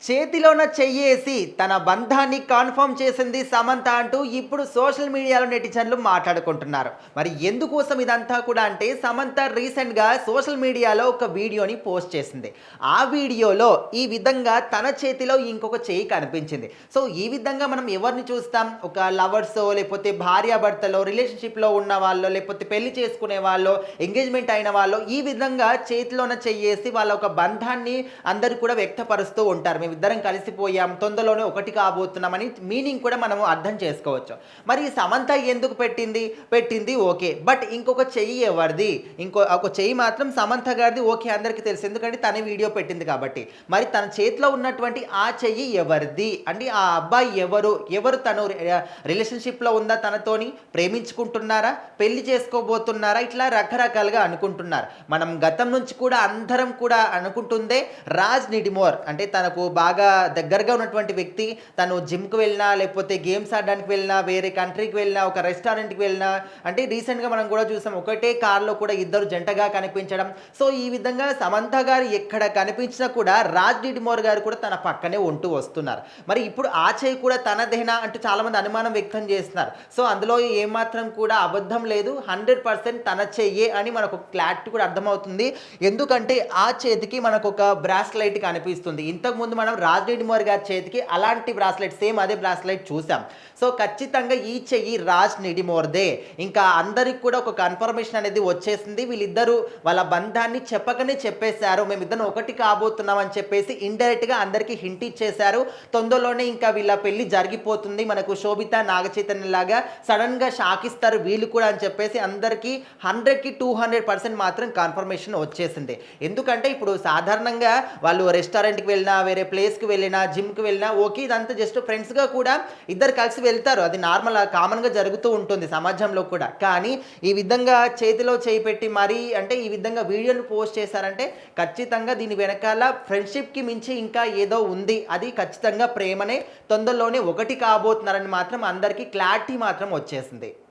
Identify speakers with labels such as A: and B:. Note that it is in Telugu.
A: చేతిలోన చెయ్యేసి తన బంధాన్ని కన్ఫర్మ్ చేసింది సమంత అంటూ ఇప్పుడు సోషల్ మీడియాలో నెటిజన్లు మాట్లాడుకుంటున్నారు. మరి ఎందుకోసం ఇదంతా కూడా అంటే సమంత రీసెంట్‌గా సోషల్ మీడియాలో ఒక వీడియోని పోస్ట్ చేసింది. ఆ వీడియోలో ఈ విధంగా తన చేతిలో ఇంకొక చెయ్యి కనిపించింది. సో, ఈ విధంగా మనం ఎవరిని చూస్తాం? ఒక లవర్సో లేకపోతే భార్యాభర్తలో రిలేషన్‌షిప్‌లో ఉన్న వాళ్ళో లేకపోతే పెళ్లి చేసుకునే వాళ్ళో ఎంగేజ్‌మెంట్ అయిన వాళ్ళో ఈ విధంగా చేతిలోన చెయ్యేసి వాళ్ళ ఒక బంధాన్ని అందరూ కూడా వ్యక్తపరుస్తూ ఉంటారు. మేమిద్దరం కలిసిపోయాం, తొందరలోనే ఒకటి కాబోతున్నామని మీనింగ్ కూడా మనము అర్థం చేసుకోవచ్చు. మరి ఈ సమంత ఎందుకు పెట్టింది ఓకే. బట్ ఇంకొక చెయ్యి ఎవరిది? ఒక చెయ్యి మాత్రం సమంత గారిది ఓకే, అందరికీ తెలుసు. ఎందుకంటే తనే వీడియో పెట్టింది కాబట్టి. మరి తన చేతిలో ఉన్నటువంటి ఆ చెయ్యి ఎవరిది? అంటే ఆ అబ్బాయి ఎవరు తను రిలేషన్‌షిప్‌లో ఉందా తనతోని? ప్రేమించుకుంటున్నారా? పెళ్లి చేసుకోబోతున్నారా? ఇట్లా రకరకాలుగా అనుకుంటున్నారు. మనం గతం నుంచి కూడా అందరం కూడా అనుకుంటుందే రాజ్ నిడిమోర్ అంటే తనకు బాగా దగ్గరగా ఉన్నటువంటి వ్యక్తి. తను జిమ్‌కి వెళ్ళినా, లేకపోతే గేమ్స్ ఆడడానికి వెళ్ళినా, వేరే కంట్రీకి వెళ్ళినా, ఒక రెస్టారెంట్‌కి వెళ్ళినా, అంటే రీసెంట్‌గా మనం కూడా చూసాం. ఒకటే కార్‌లో కూడా ఇద్దరు జంటగా కనిపించడం. సో, ఈ విధంగా సమంత గారు ఎక్కడ కనిపించినా కూడా రాజ్ నిడిమోర్ గారు కూడా తన పక్కనే ఉంటూ వస్తున్నారు. మరి ఇప్పుడు ఆ చేయి కూడా తనదేనా అంటూ చాలామంది అనుమానం వ్యక్తం చేస్తున్నారు. సో, అందులో ఏమాత్రం కూడా అబద్ధం లేదు. 100% తన చెయ్యే అని మనకు క్లారిటీ కూడా అర్థమవుతుంది. ఎందుకంటే ఆ చేతికి మనకొక బ్రాస్లైట్ కనిపిస్తుంది. ఇంతకుముందు మనం రాజ్ నిడిమోర్ గారి చేతికి అలాంటి బ్రాస్లెట్, సేమ్ అదే బ్రాస్లెట్ చూసాం. సో, ఖచ్చితంగా ఈ చెయ్యి రాజ్ నిడిమోర్దే. ఇంకా అందరికి కూడా ఒక కన్ఫర్మేషన్ అనేది వచ్చేసింది. వీళ్ళిద్దరూ వాళ్ళ బంధాన్ని చెప్పకనే చెప్పేశారు. మేమిద్దరం ఒకటి కాబోతున్నాం అని చెప్పేసి ఇండైరెక్ట్‌గా అందరికీ హింట్ ఇచ్చేశారు. తొందరలోనే ఇంకా వీళ్ళ పెళ్లి జరిగిపోతుంది. మనకు శోభిత, నాగచైతన్య లాగా సడన్‌గా షాక్ ఇస్తారు వీళ్ళు కూడా అని చెప్పేసి అందరికీ 100కి 200% మాత్రం కన్ఫర్మేషన్ వచ్చేసింది. ఎందుకంటే ఇప్పుడు సాధారణంగా వాళ్ళు రెస్టారెంట్‌కి వెళ్ళినా, వేరే ప్లేస్‌కి వెళ్ళినా, జిమ్‌కి వెళ్ళినా ఓకే, ఇదంతా జస్ట్ ఫ్రెండ్స్‌గా కూడా ఇద్దరు కలిసి వెళ్తారు. అది నార్మల్ కామన్‌గా జరుగుతూ ఉంటుంది సమాజంలో కూడా. కానీ ఈ విధంగా చేతిలో చేయి పెట్టి మరీ అంటే ఈ విధంగా వీడియోని పోస్ట్ చేశారంటే ఖచ్చితంగా దీని వెనకాల ఫ్రెండ్‌షిప్‌కి మించి ఇంకా ఏదో ఉంది. అది ఖచ్చితంగా ప్రేమనే. తొందరలోనే ఒకటి కాబోతున్నారని మాత్రం అందరికీ క్లారిటీ మాత్రం వచ్చేసింది.